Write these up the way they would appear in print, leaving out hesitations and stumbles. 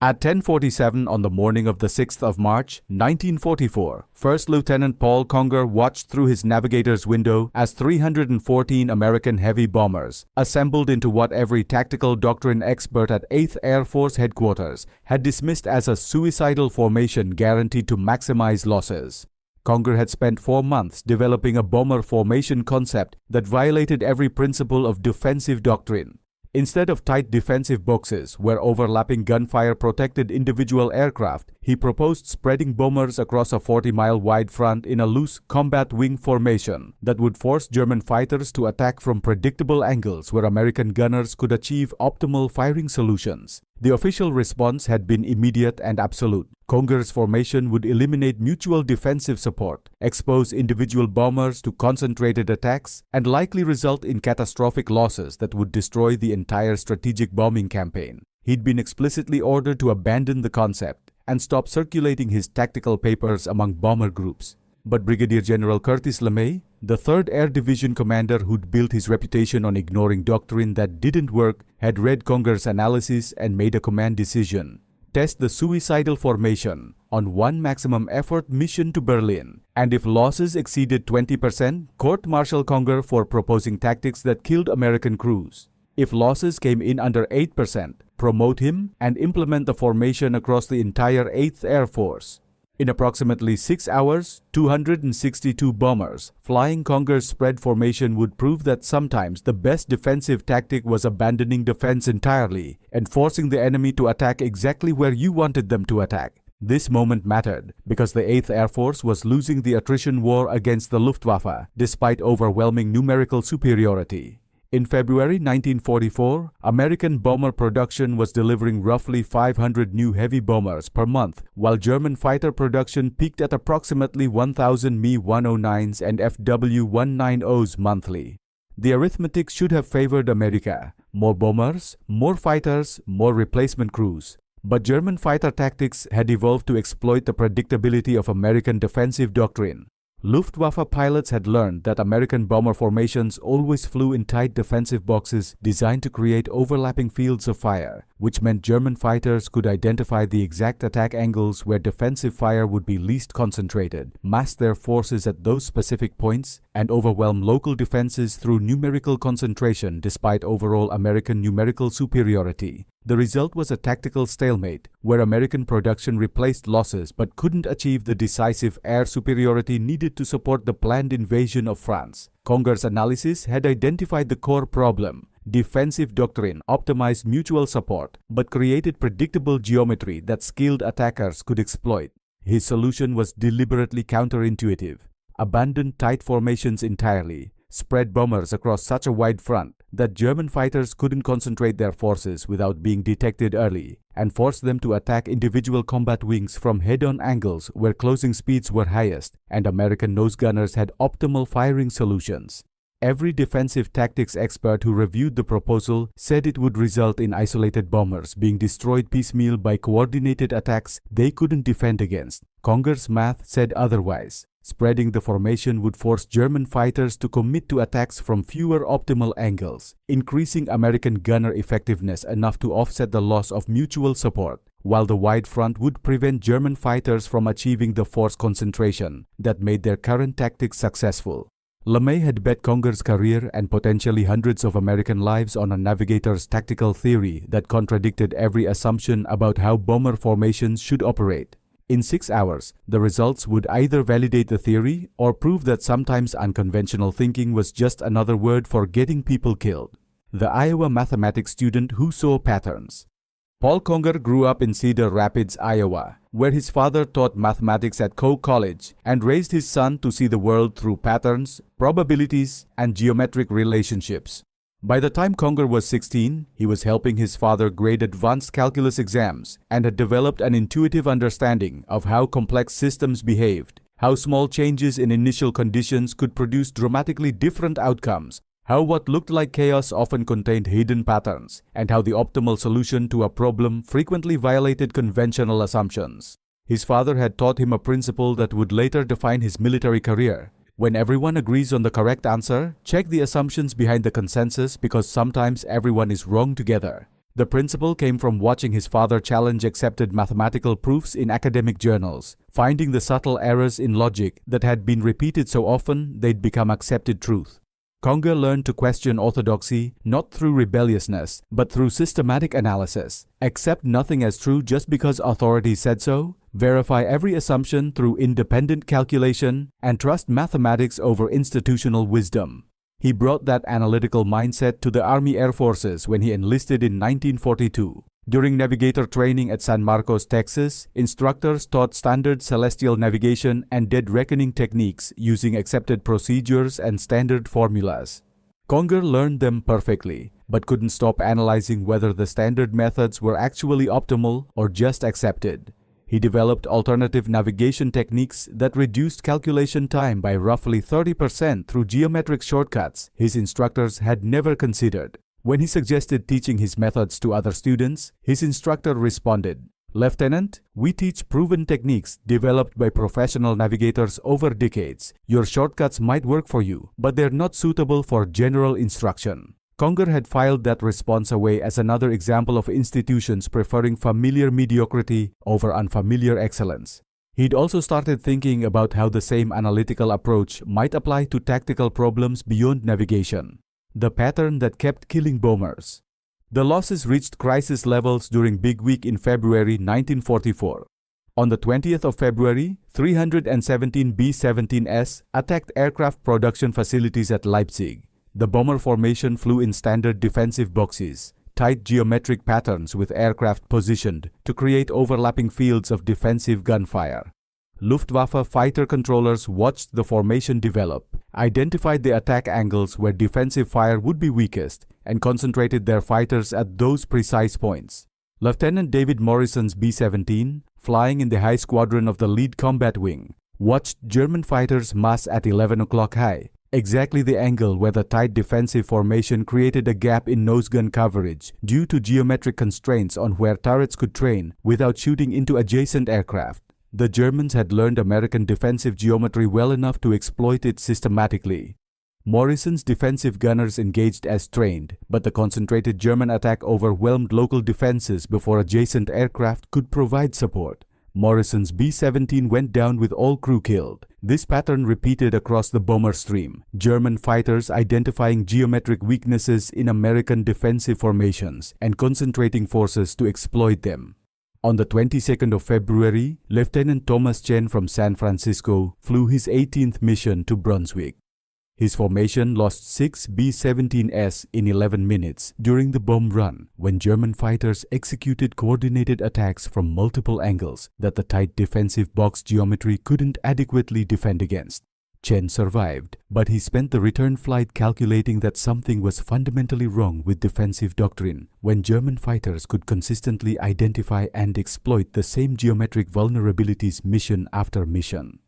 At 10:47 on the morning of the 6th of March, 1944, First Lieutenant Paul Conger watched through his navigator's window as 314 American heavy bombers, assembled into what every tactical doctrine expert at 8th Air Force Headquarters had dismissed as a suicidal formation guaranteed to maximize losses. Conger had spent 4 months developing a bomber formation concept that violated every principle of defensive doctrine. Instead of tight defensive boxes where overlapping gunfire protected individual aircraft, he proposed spreading bombers across a 40-mile wide front in a loose combat wing formation that would force German fighters to attack from predictable angles where American gunners could achieve optimal firing solutions. The official response had been immediate and absolute. Conger's formation would eliminate mutual defensive support, expose individual bombers to concentrated attacks, and likely result in catastrophic losses that would destroy the entire strategic bombing campaign. He'd been explicitly ordered to abandon the concept and stop circulating his tactical papers among bomber groups. But Brigadier General Curtis LeMay, the 3rd Air Division commander who'd built his reputation on ignoring doctrine that didn't work, had read Conger's analysis and made a command decision: test the suicidal formation on one maximum effort mission to Berlin, and if losses exceeded 20%, court-martial Conger for proposing tactics that killed American crews. If losses came in under 8%, promote him and implement the formation across the entire 8th Air Force. In approximately 6 hours, 262 bombers flying Conger's spread formation would prove that sometimes the best defensive tactic was abandoning defense entirely and forcing the enemy to attack exactly where you wanted them to attack. This moment mattered because the 8th Air Force was losing the attrition war against the Luftwaffe despite overwhelming numerical superiority. In February 1944, American bomber production was delivering roughly 500 new heavy bombers per month, while German fighter production peaked at approximately 1,000 Me-109s and FW-190s monthly. The arithmetic should have favored America: more bombers, more fighters, more replacement crews. But German fighter tactics had evolved to exploit the predictability of American defensive doctrine. Luftwaffe pilots had learned that American bomber formations always flew in tight defensive boxes designed to create overlapping fields of fire, which meant German fighters could identify the exact attack angles where defensive fire would be least concentrated, mass their forces at those specific points, and overwhelm local defenses through numerical concentration despite overall American numerical superiority. The result was a tactical stalemate, where American production replaced losses but couldn't achieve the decisive air superiority needed to support the planned invasion of France. Conger's analysis had identified the core problem. Defensive doctrine optimized mutual support, but created predictable geometry that skilled attackers could exploit. His solution was deliberately counterintuitive. Abandon tight formations entirely, spread bombers across such a wide front that German fighters couldn't concentrate their forces without being detected early, and force them to attack individual combat wings from head-on angles where closing speeds were highest and American nose gunners had optimal firing solutions. Every defensive tactics expert who reviewed the proposal said it would result in isolated bombers being destroyed piecemeal by coordinated attacks they couldn't defend against. Conger's math said otherwise. Spreading the formation would force German fighters to commit to attacks from fewer optimal angles, increasing American gunner effectiveness enough to offset the loss of mutual support, while the wide front would prevent German fighters from achieving the force concentration that made their current tactics successful. LeMay had bet Conger's career and potentially hundreds of American lives on a navigator's tactical theory that contradicted every assumption about how bomber formations should operate. In 6 hours, the results would either validate the theory or prove that sometimes unconventional thinking was just another word for getting people killed. The Iowa mathematics student who saw patterns. Paul Conger grew up in Cedar Rapids, Iowa, where his father taught mathematics at Coe College and raised his son to see the world through patterns, probabilities, and geometric relationships. By the time Conger was 16, he was helping his father grade advanced calculus exams and had developed an intuitive understanding of how complex systems behaved, how small changes in initial conditions could produce dramatically different outcomes, how what looked like chaos often contained hidden patterns, and how the optimal solution to a problem frequently violated conventional assumptions. His father had taught him a principle that would later define his military career. When everyone agrees on the correct answer, check the assumptions behind the consensus because sometimes everyone is wrong together. The principle came from watching his father challenge accepted mathematical proofs in academic journals, finding the subtle errors in logic that had been repeated so often they'd become accepted truth. Conger learned to question orthodoxy not through rebelliousness, but through systematic analysis. Accept nothing as true just because authority said so, verify every assumption through independent calculation, and trust mathematics over institutional wisdom. He brought that analytical mindset to the Army Air Forces when he enlisted in 1942. During navigator training at San Marcos, Texas, instructors taught standard celestial navigation and dead reckoning techniques using accepted procedures and standard formulas. Conger learned them perfectly, but couldn't stop analyzing whether the standard methods were actually optimal or just accepted. He developed alternative navigation techniques that reduced calculation time by roughly 30% through geometric shortcuts his instructors had never considered. When he suggested teaching his methods to other students, his instructor responded, "Lieutenant, we teach proven techniques developed by professional navigators over decades. Your shortcuts might work for you, but they're not suitable for general instruction." Conger had filed that response away as another example of institutions preferring familiar mediocrity over unfamiliar excellence. He'd also started thinking about how the same analytical approach might apply to tactical problems beyond navigation. The pattern that kept killing bombers. The losses reached crisis levels during Big Week in February 1944. On the 20th of February, 317 B-17s attacked aircraft production facilities at Leipzig. The bomber formation flew in standard defensive boxes, tight geometric patterns with aircraft positioned to create overlapping fields of defensive gunfire. Luftwaffe fighter controllers watched the formation develop, identified the attack angles where defensive fire would be weakest, and concentrated their fighters at those precise points. Lieutenant David Morrison's B-17, flying in the high squadron of the lead combat wing, watched German fighters mass at 11 o'clock high, exactly the angle where the tight defensive formation created a gap in nose gun coverage due to geometric constraints on where turrets could train without shooting into adjacent aircraft. The Germans had learned American defensive geometry well enough to exploit it systematically. Morrison's defensive gunners engaged as trained, but the concentrated German attack overwhelmed local defenses before adjacent aircraft could provide support. Morrison's B-17 went down with all crew killed. This pattern repeated across the bomber stream, German fighters identifying geometric weaknesses in American defensive formations and concentrating forces to exploit them. On the 22nd of February, Lieutenant Thomas Chen from San Francisco flew his 18th mission to Brunswick. His formation lost 6 B-17s in 11 minutes during the bomb run when German fighters executed coordinated attacks from multiple angles that the tight defensive box geometry couldn't adequately defend against. Chen survived, but he spent the return flight calculating that something was fundamentally wrong with defensive doctrine when German fighters could consistently identify and exploit the same geometric vulnerabilities mission after mission.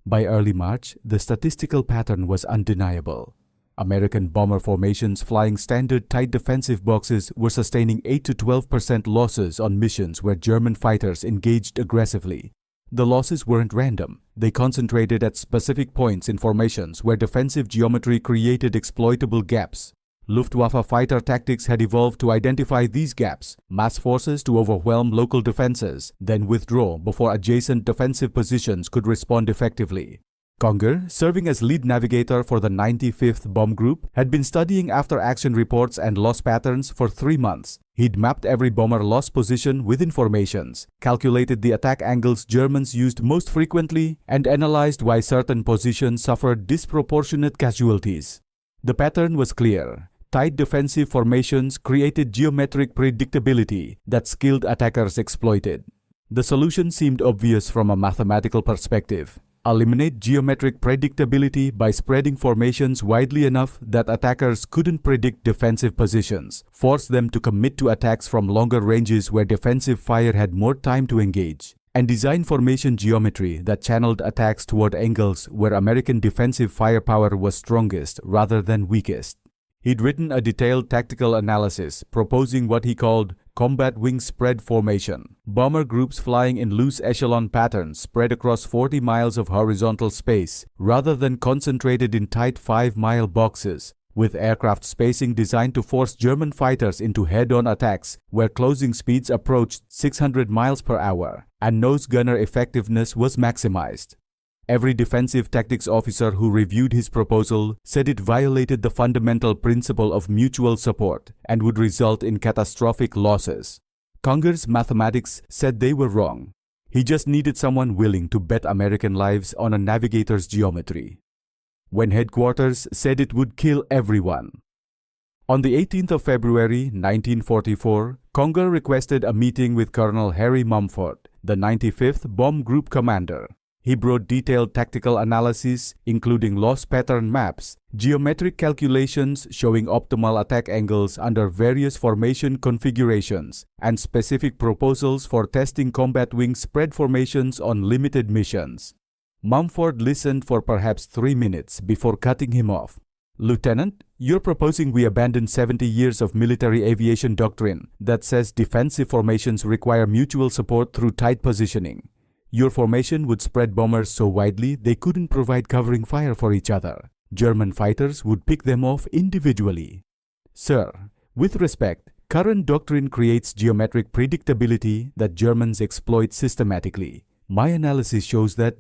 By early March, the statistical pattern was undeniable. American bomber formations flying standard tight defensive boxes were sustaining 8 to 12% losses on missions where German fighters engaged aggressively. The losses weren't random. They concentrated at specific points in formations where defensive geometry created exploitable gaps. Luftwaffe fighter tactics had evolved to identify these gaps, mass forces to overwhelm local defenses, then withdraw before adjacent defensive positions could respond effectively. Conger, serving as lead navigator for the 95th Bomb Group, had been studying after-action reports and loss patterns for 3 months. He'd mapped every bomber loss position within formations, calculated the attack angles Germans used most frequently, and analyzed why certain positions suffered disproportionate casualties. The pattern was clear. Tight defensive formations created geometric predictability that skilled attackers exploited. The solution seemed obvious from a mathematical perspective. Eliminate geometric predictability by spreading formations widely enough that attackers couldn't predict defensive positions, force them to commit to attacks from longer ranges where defensive fire had more time to engage, and design formation geometry that channeled attacks toward angles where American defensive firepower was strongest rather than weakest. He'd written a detailed tactical analysis proposing what he called combat wing spread formation. Bomber groups flying in loose echelon patterns spread across 40 miles of horizontal space rather than concentrated in tight 5-mile boxes. with aircraft spacing designed to force German fighters into head-on attacks where closing speeds approached 600 miles per hour, and nose gunner effectiveness was maximized. Every defensive tactics officer who reviewed his proposal said it violated the fundamental principle of mutual support and would result in catastrophic losses. Conger's mathematics said they were wrong. He just needed someone willing to bet American lives on a navigator's geometry. When headquarters said it would kill everyone. On the 18th of February 1944, Conger requested a meeting with Colonel Harry Mumford, the 95th Bomb Group commander. He brought detailed tactical analysis, including loss pattern maps, geometric calculations showing optimal attack angles under various formation configurations, and specific proposals for testing combat wing spread formations on limited missions. Mumford listened for perhaps 3 minutes before cutting him off. "Lieutenant, you're proposing we abandon 70 years of military aviation doctrine that says defensive formations require mutual support through tight positioning. Your formation would spread bombers so widely they couldn't provide covering fire for each other. German fighters would pick them off individually." "Sir, with respect, current doctrine creates geometric predictability that Germans exploit systematically. My analysis shows that—"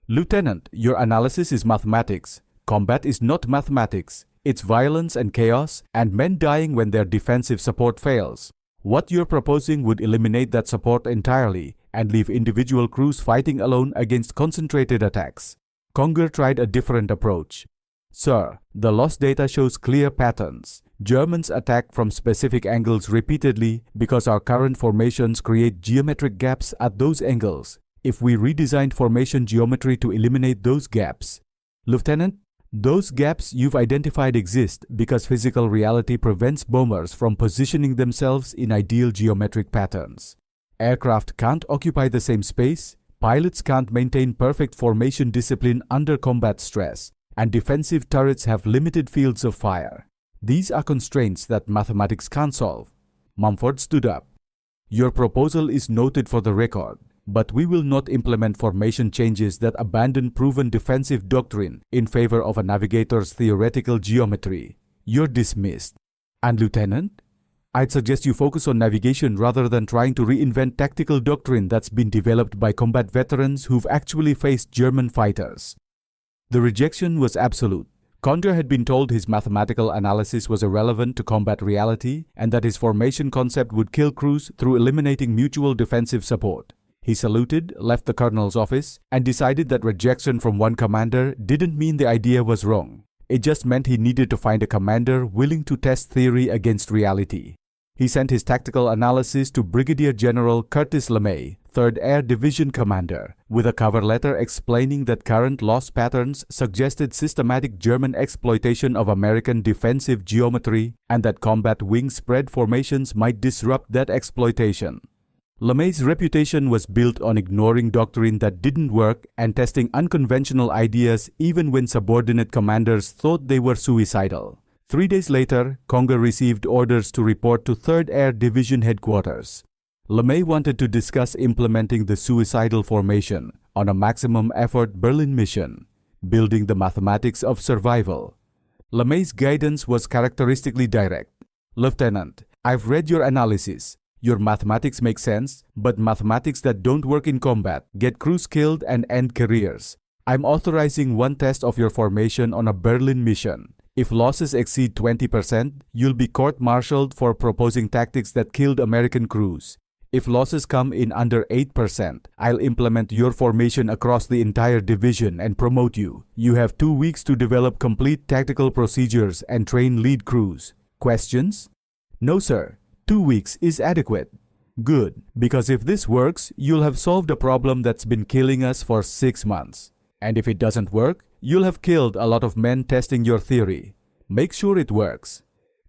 "Lieutenant, your analysis is mathematics. Combat is not mathematics. It's violence and chaos, and men dying when their defensive support fails. What you're proposing would eliminate that support entirely and leave individual crews fighting alone against concentrated attacks." Conger tried a different approach. "Sir, the loss data shows clear patterns. Germans attack from specific angles repeatedly because our current formations create geometric gaps at those angles. If we redesigned formation geometry to eliminate those gaps—" "Lieutenant, those gaps you've identified exist because physical reality prevents bombers from positioning themselves in ideal geometric patterns. Aircraft can't occupy the same space, pilots can't maintain perfect formation discipline under combat stress, and defensive turrets have limited fields of fire. These are constraints that mathematics can't solve." Mumford stood up. "Your proposal is noted for the record, but we will not implement formation changes that abandon proven defensive doctrine in favor of a navigator's theoretical geometry. You're dismissed." "And Lieutenant, I'd suggest you focus on navigation rather than trying to reinvent tactical doctrine that's been developed by combat veterans who've actually faced German fighters." The rejection was absolute. Conger had been told his mathematical analysis was irrelevant to combat reality and that his formation concept would kill crews through eliminating mutual defensive support. He saluted, left the colonel's office, and decided that rejection from one commander didn't mean the idea was wrong. It just meant he needed to find a commander willing to test theory against reality. He sent his tactical analysis to Brigadier General Curtis LeMay, 3rd Air Division Commander, with a cover letter explaining that current loss patterns suggested systematic German exploitation of American defensive geometry and that combat wing spread formations might disrupt that exploitation. LeMay's reputation was built on ignoring doctrine that didn't work and testing unconventional ideas even when subordinate commanders thought they were suicidal. 3 days later, Conger received orders to report to 3rd Air Division headquarters. LeMay wanted to discuss implementing the suicidal formation on a maximum effort Berlin mission, building the mathematics of survival. LeMay's guidance was characteristically direct. "Lieutenant, I've read your analysis. Your mathematics make sense, but mathematics that don't work in combat get crews killed and end careers. I'm authorizing one test of your formation on a Berlin mission. If losses exceed 20%, you'll be court-martialed for proposing tactics that killed American crews. If losses come in under 8%, I'll implement your formation across the entire division and promote you. You have 2 weeks to develop complete tactical procedures and train lead crews. Questions?" "No, sir. 2 weeks is adequate." "Good, because if this works, you'll have solved a problem that's been killing us for 6 months. And if it doesn't work, you'll have killed a lot of men testing your theory. Make sure it works."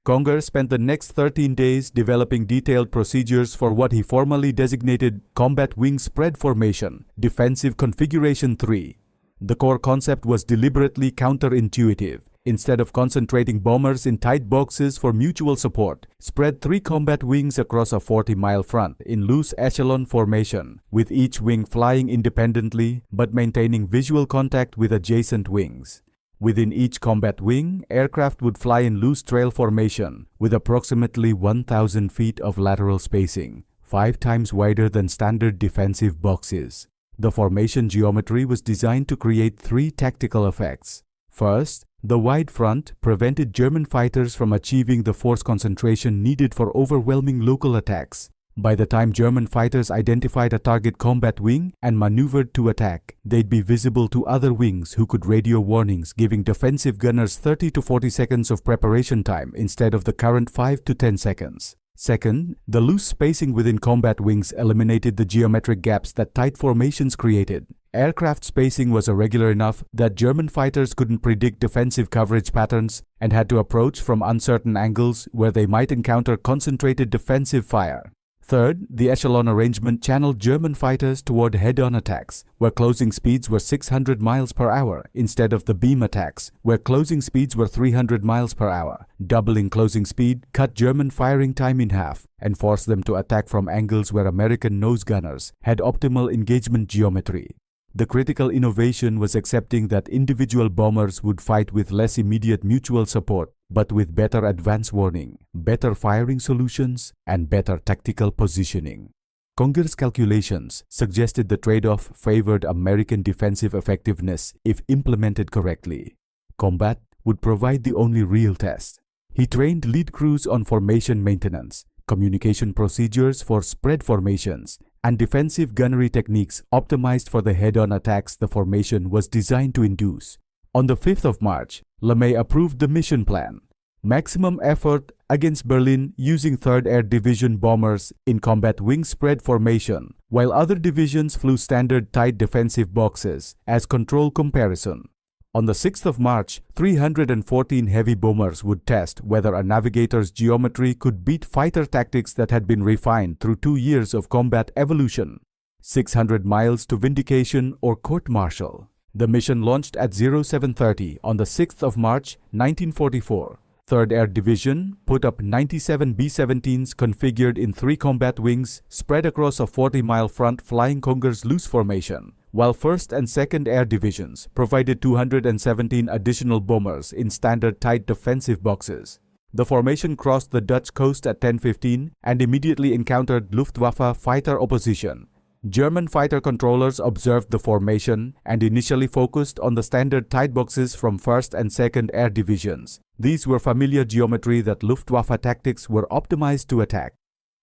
Conger spent the next 13 days developing detailed procedures for what he formally designated Combat Wing Spread Formation, Defensive Configuration 3. The core concept was deliberately counterintuitive. Instead of concentrating bombers in tight boxes for mutual support, spread 3 combat wings across a 40-mile front in loose echelon formation, with each wing flying independently but maintaining visual contact with adjacent wings. Within each combat wing, aircraft would fly in loose trail formation with approximately 1,000 feet of lateral spacing, 5 times wider than standard defensive boxes. The formation geometry was designed to create 3 tactical effects. First, the wide front prevented German fighters from achieving the force concentration needed for overwhelming local attacks. By the time German fighters identified a target combat wing and maneuvered to attack, they'd be visible to other wings who could radio warnings, giving defensive gunners 30 to 40 seconds of preparation time instead of the current 5 to 10 seconds. Second, the loose spacing within combat wings eliminated the geometric gaps that tight formations created. Aircraft spacing was irregular enough that German fighters couldn't predict defensive coverage patterns and had to approach from uncertain angles where they might encounter concentrated defensive fire. Third, the echelon arrangement channeled German fighters toward head-on attacks, where closing speeds were 600 miles per hour, instead of the beam attacks, where closing speeds were 300 miles per hour. Doubling closing speed cut German firing time in half and forced them to attack from angles where American nose gunners had optimal engagement geometry. The critical innovation was accepting that individual bombers would fight with less immediate mutual support, but with better advance warning, better firing solutions, and better tactical positioning. Conger's calculations suggested the trade-off favored American defensive effectiveness if implemented correctly. Combat would provide the only real test. He trained lead crews on formation maintenance, communication procedures for spread formations, and defensive gunnery techniques optimized for the head-on attacks the formation was designed to induce. On the 5th of March, LeMay approved the mission plan. Maximum effort against Berlin using 3rd Air Division bombers in combat wing spread formation, while other divisions flew standard tight defensive boxes as control comparison. On the 6th of March, 314 heavy bombers would test whether a navigator's geometry could beat fighter tactics that had been refined through 2 years of combat evolution. 600 miles to vindication or court-martial. The mission launched at 0730 on the 6th of March, 1944. 3rd Air Division put up 97 B-17s configured in 3 combat wings spread across a 40-mile front flying Conger's loose formation, while 1st and 2nd Air Divisions provided 217 additional bombers in standard tight defensive boxes. The formation crossed the Dutch coast at 10:15 and immediately encountered Luftwaffe fighter opposition. German fighter controllers observed the formation and initially focused on the standard tight boxes from 1st and 2nd Air Divisions. These were familiar geometry that Luftwaffe tactics were optimized to attack.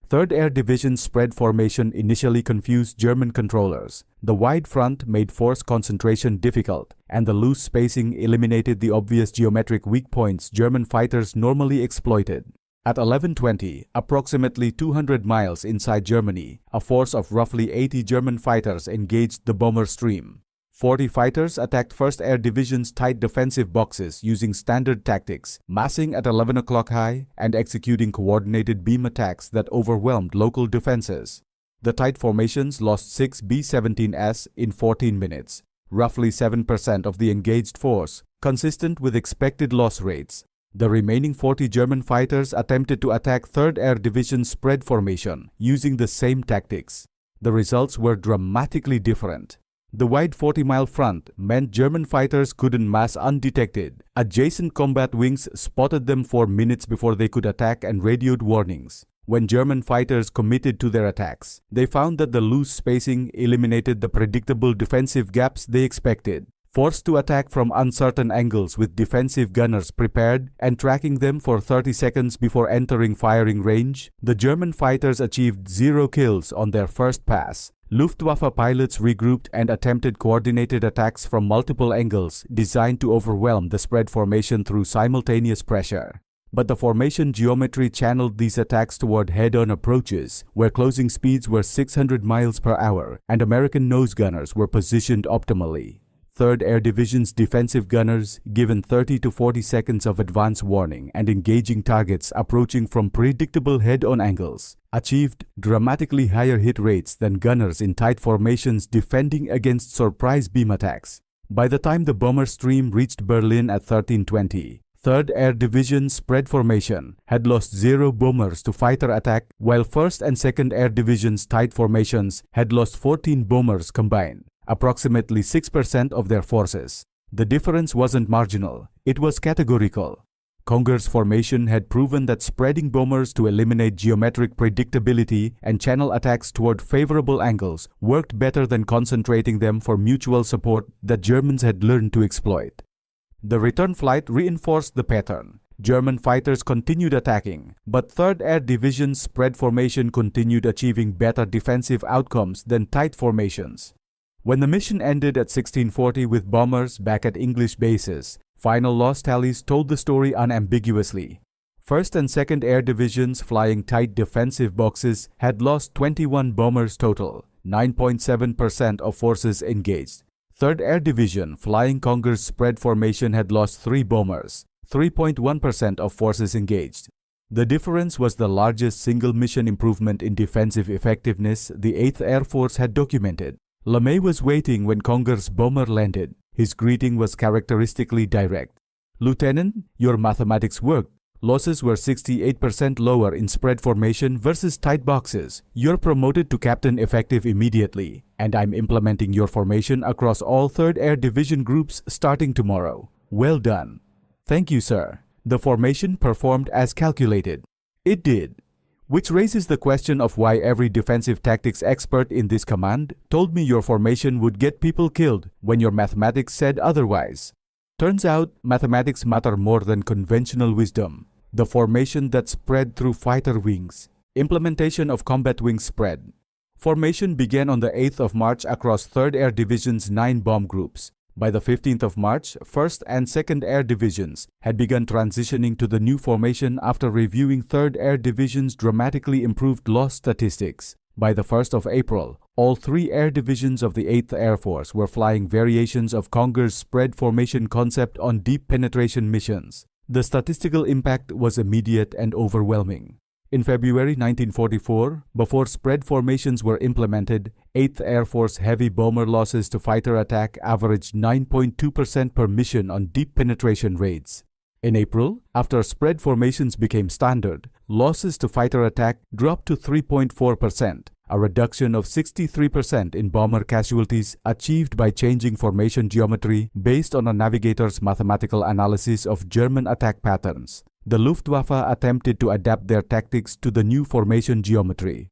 3rd Air Division's spread formation initially confused German controllers. The wide front made force concentration difficult, and the loose spacing eliminated the obvious geometric weak points German fighters normally exploited. At 11:20, approximately 200 miles inside Germany, a force of roughly 80 German fighters engaged the bomber stream. 40 fighters attacked 1st Air Division's tight defensive boxes using standard tactics, massing at 11 o'clock high and executing coordinated beam attacks that overwhelmed local defenses. The tight formations lost 6 B-17s in 14 minutes, roughly 7% of the engaged force, consistent with expected loss rates. The remaining 40 German fighters attempted to attack 3rd Air Division's spread formation using the same tactics. The results were dramatically different. The wide 40-mile front meant German fighters couldn't mass undetected. Adjacent combat wings spotted them for minutes before they could attack and radioed warnings. When German fighters committed to their attacks, they found that the loose spacing eliminated the predictable defensive gaps they expected. Forced to attack from uncertain angles with defensive gunners prepared and tracking them for 30 seconds before entering firing range, the German fighters achieved 0 kills on their first pass. Luftwaffe pilots regrouped and attempted coordinated attacks from multiple angles designed to overwhelm the spread formation through simultaneous pressure. But the formation geometry channeled these attacks toward head-on approaches, where closing speeds were 600 miles per hour and American nose gunners were positioned optimally. 3rd Air Division's defensive gunners, given 30 to 40 seconds of advance warning and engaging targets approaching from predictable head-on angles, achieved dramatically higher hit rates than gunners in tight formations defending against surprise beam attacks. By the time the bomber stream reached Berlin at 13:20, 3rd Air Division's spread formation had lost 0 bombers to fighter attack, while 1st and 2nd Air Division's tight formations had lost 14 bombers combined, approximately 6% of their forces. The difference wasn't marginal, it was categorical. Conger's formation had proven that spreading bombers to eliminate geometric predictability and channel attacks toward favorable angles worked better than concentrating them for mutual support that Germans had learned to exploit. The return flight reinforced the pattern. German fighters continued attacking, but 3rd Air Division's spread formation continued achieving better defensive outcomes than tight formations. When the mission ended at 1640 with bombers back at English bases, final loss tallies told the story unambiguously. 1st and 2nd Air Divisions flying tight defensive boxes had lost 21 bombers total, 9.7% of forces engaged. 3rd Air Division flying Conger's spread formation had lost 3 bombers, 3.1% of forces engaged. The difference was the largest single mission improvement in defensive effectiveness the 8th Air Force had documented. LeMay was waiting when Conger's bomber landed. His greeting was characteristically direct. "Lieutenant, your mathematics worked. Losses were 68% lower in spread formation versus tight boxes. You're promoted to captain effective immediately, and I'm implementing your formation across all 3rd Air Division groups starting tomorrow. Well done." "Thank you, sir." The formation performed as calculated. It did. Which raises the question of why every defensive tactics expert in this command told me your formation would get people killed when your mathematics said otherwise. Turns out, mathematics matter more than conventional wisdom. The formation that spread through fighter wings. Implementation of combat wing spread. Formation began on the 8th of March across 3rd Air Division's 9 bomb groups. By the 15th of March, 1st and 2nd Air Divisions had begun transitioning to the new formation after reviewing 3rd Air Division's dramatically improved loss statistics. By the 1st of April, all 3 air divisions of the 8th Air Force were flying variations of Conger's spread formation concept on deep penetration missions. The statistical impact was immediate and overwhelming. In February 1944, before spread formations were implemented, 8th Air Force heavy bomber losses to fighter attack averaged 9.2% per mission on deep penetration raids. In April, after spread formations became standard, losses to fighter attack dropped to 3.4%, a reduction of 63% in bomber casualties achieved by changing formation geometry based on a navigator's mathematical analysis of German attack patterns. The Luftwaffe attempted to adapt their tactics to the new formation geometry.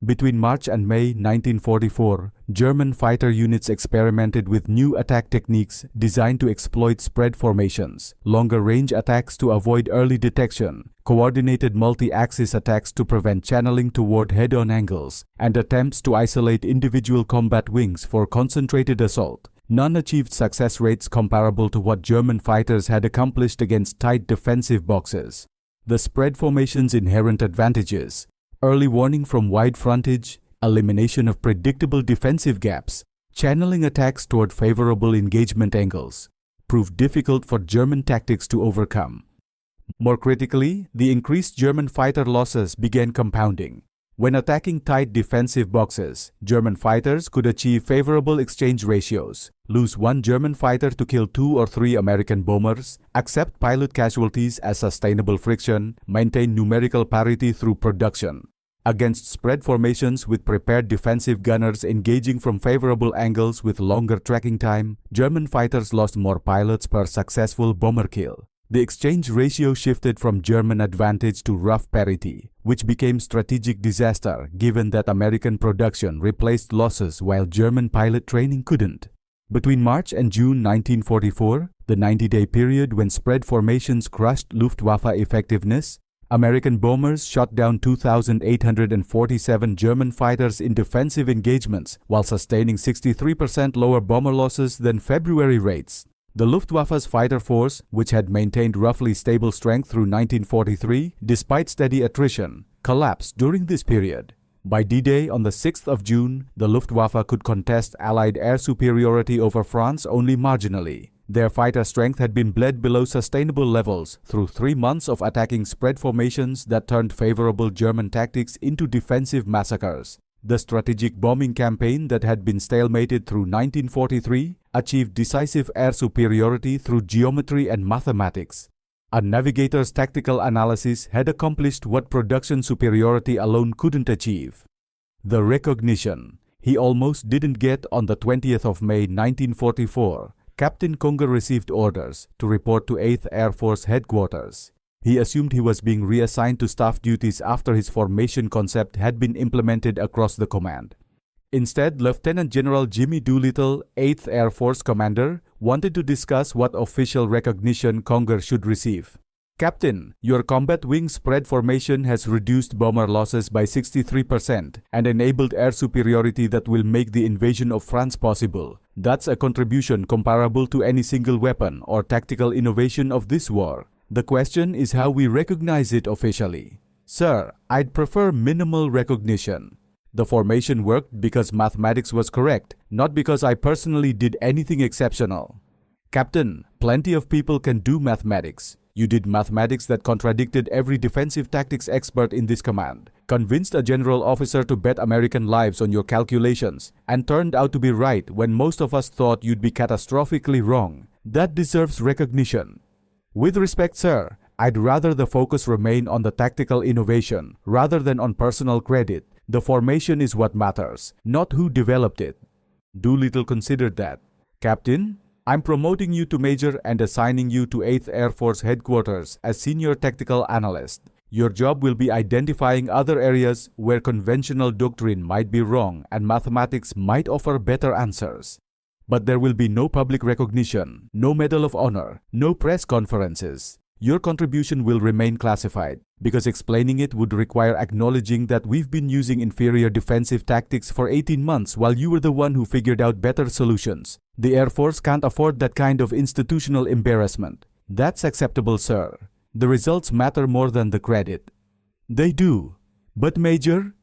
Between March and May 1944, German fighter units experimented with new attack techniques designed to exploit spread formations, longer-range attacks to avoid early detection, coordinated multi-axis attacks to prevent channeling toward head-on angles, and attempts to isolate individual combat wings for concentrated assault. None achieved success rates comparable to what German fighters had accomplished against tight defensive boxes. The spread formation's inherent advantages: early warning from wide frontage, elimination of predictable defensive gaps, channeling attacks toward favorable engagement angles, proved difficult for German tactics to overcome. More critically, the increased German fighter losses began compounding. When attacking tight defensive boxes, German fighters could achieve favorable exchange ratios, lose 1 German fighter to kill 2 or 3 American bombers, accept pilot casualties as sustainable friction, maintain numerical parity through production. Against spread formations with prepared defensive gunners engaging from favorable angles with longer tracking time, German fighters lost more pilots per successful bomber kill. The exchange ratio shifted from German advantage to rough parity, which became strategic disaster given that American production replaced losses while German pilot training couldn't. Between March and June 1944, the 90-day period when spread formations crushed Luftwaffe effectiveness, American bombers shot down 2,847 German fighters in defensive engagements while sustaining 63% lower bomber losses than February rates. The Luftwaffe's fighter force, which had maintained roughly stable strength through 1943 despite steady attrition, collapsed during this period. By D-Day on the 6th of June, the Luftwaffe could contest Allied air superiority over France only marginally. Their fighter strength had been bled below sustainable levels through 3 months of attacking spread formations that turned favorable German tactics into defensive massacres. The strategic bombing campaign that had been stalemated through 1943 achieved decisive air superiority through geometry and mathematics. A navigator's tactical analysis had accomplished what production superiority alone couldn't achieve. The recognition he almost didn't get on the 20th of May 1944 Captain Conger received orders to report to 8th Air Force Headquarters. He assumed he was being reassigned to staff duties after his formation concept had been implemented across the command. Instead, Lieutenant General Jimmy Doolittle, 8th Air Force Commander, wanted to discuss what official recognition Conger should receive. Captain, your combat wing spread formation has reduced bomber losses by 63% and enabled air superiority that will make the invasion of France possible. That's a contribution comparable to any single weapon or tactical innovation of this war. The question is how we recognize it officially. Sir, I'd prefer minimal recognition. The formation worked because mathematics was correct, not because I personally did anything exceptional. Captain, plenty of people can do mathematics. You did mathematics that contradicted every defensive tactics expert in this command, convinced a general officer to bet American lives on your calculations, and turned out to be right when most of us thought you'd be catastrophically wrong. That deserves recognition. With respect, sir, I'd rather the focus remain on the tactical innovation rather than on personal credit. The formation is what matters, not who developed it. Doolittle considered that. Captain, I'm promoting you to Major and assigning you to 8th Air Force Headquarters as Senior Tactical Analyst. Your job will be identifying other areas where conventional doctrine might be wrong and mathematics might offer better answers. But there will be no public recognition, no Medal of Honor, no press conferences. Your contribution will remain classified, because explaining it would require acknowledging that we've been using inferior defensive tactics for 18 months while you were the one who figured out better solutions. The Air Force can't afford that kind of institutional embarrassment. That's acceptable, sir. The results matter more than the credit. They do. But Major,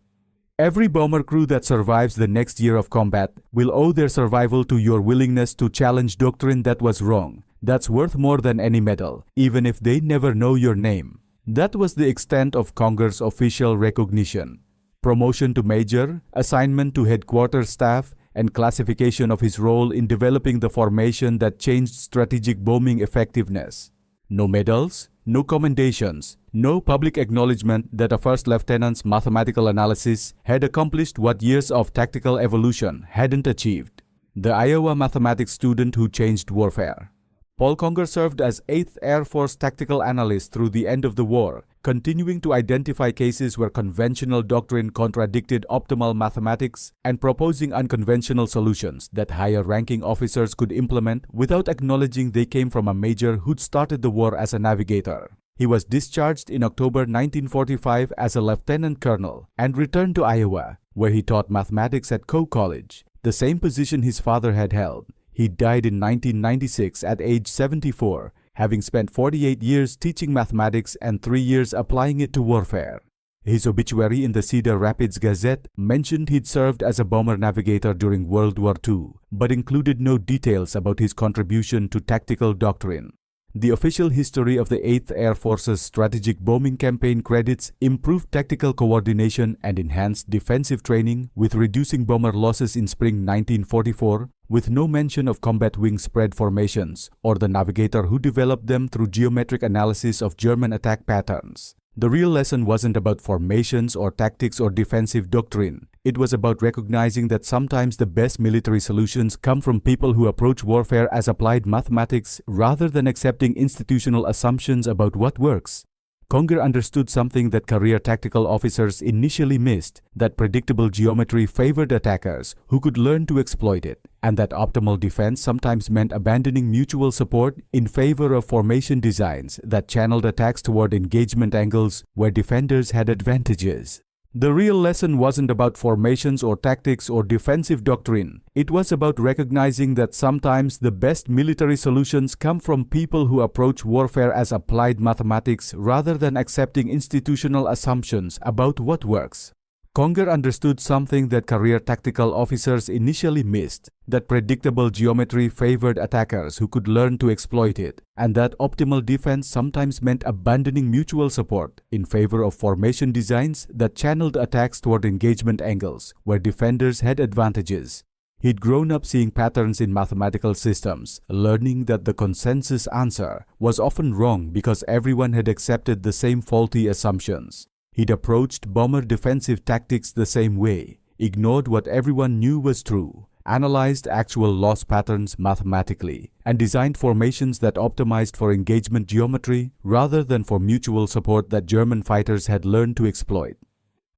every bomber crew that survives the next year of combat will owe their survival to your willingness to challenge doctrine that was wrong. That's worth more than any medal, even if they never know your name. That was the extent of Conger's official recognition. Promotion to Major, assignment to headquarters staff, and classification of his role in developing the formation that changed strategic bombing effectiveness. No medals, no commendations, no public acknowledgement that a first lieutenant's mathematical analysis had accomplished what years of tactical evolution hadn't achieved. The Iowa mathematics student who changed warfare. Paul Conger served as 8th Air Force Tactical Analyst through the end of the war, continuing to identify cases where conventional doctrine contradicted optimal mathematics and proposing unconventional solutions that higher-ranking officers could implement without acknowledging they came from a major who'd started the war as a navigator. He was discharged in October 1945 as a lieutenant colonel and returned to Iowa, where he taught mathematics at Coe College, the same position his father had held. He died in 1996 at age 74, having spent 48 years teaching mathematics and 3 years applying it to warfare. His obituary in the Cedar Rapids Gazette mentioned he'd served as a bomber navigator during World War II, but included no details about his contribution to tactical doctrine. The official history of the 8th Air Force's strategic bombing campaign credits improved tactical coordination and enhanced defensive training, with reducing bomber losses in spring 1944, with no mention of combat wing spread formations or the navigator who developed them through geometric analysis of German attack patterns. The real lesson wasn't about formations or tactics or defensive doctrine. It was about recognizing that sometimes the best military solutions come from people who approach warfare as applied mathematics rather than accepting institutional assumptions about what works. Conger understood something that career tactical officers initially missed, that predictable geometry favored attackers who could learn to exploit it, and that optimal defense sometimes meant abandoning mutual support in favor of formation designs that channeled attacks toward engagement angles where defenders had advantages. The real lesson wasn't about formations or tactics or defensive doctrine. It was about recognizing that sometimes the best military solutions come from people who approach warfare as applied mathematics rather than accepting institutional assumptions about what works. Conger understood something that career tactical officers initially missed, that predictable geometry favored attackers who could learn to exploit it, and that optimal defense sometimes meant abandoning mutual support in favor of formation designs that channeled attacks toward engagement angles where defenders had advantages. He'd grown up seeing patterns in mathematical systems, learning that the consensus answer was often wrong because everyone had accepted the same faulty assumptions. He'd approached bomber defensive tactics the same way, ignored what everyone knew was true, analyzed actual loss patterns mathematically, and designed formations that optimized for engagement geometry rather than for mutual support that German fighters had learned to exploit.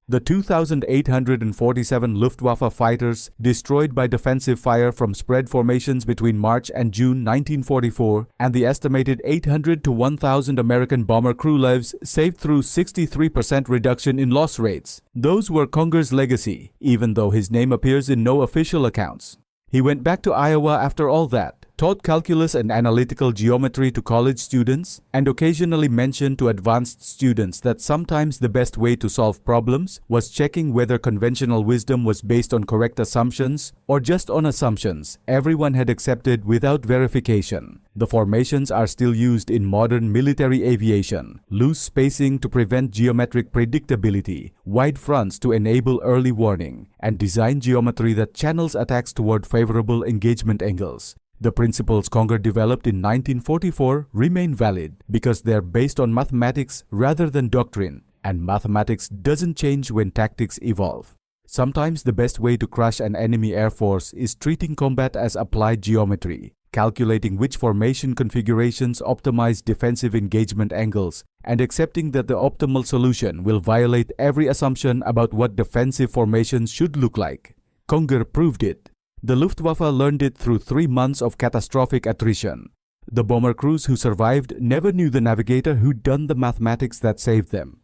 The 2,847 Luftwaffe fighters destroyed by defensive fire from spread formations between March and June 1944 and the estimated 800 to 1,000 American bomber crew lives saved through 63% reduction in loss rates. Those were Conger's legacy, even though his name appears in no official accounts. He went back to Iowa after all that, taught calculus and analytical geometry to college students, and occasionally mentioned to advanced students that sometimes the best way to solve problems was checking whether conventional wisdom was based on correct assumptions or just on assumptions everyone had accepted without verification. The formations are still used in modern military aviation: loose spacing to prevent geometric predictability, wide fronts to enable early warning, and design geometry that channels attacks toward favorable engagement angles. The principles Conger developed in 1944 remain valid because they are based on mathematics rather than doctrine, and mathematics doesn't change when tactics evolve. Sometimes the best way to crush an enemy air force is treating combat as applied geometry, calculating which formation configurations optimize defensive engagement angles, and accepting that the optimal solution will violate every assumption about what defensive formations should look like. Conger proved it. The Luftwaffe learned it through 3 months of catastrophic attrition. The bomber crews who survived never knew the navigator who'd done the mathematics that saved them.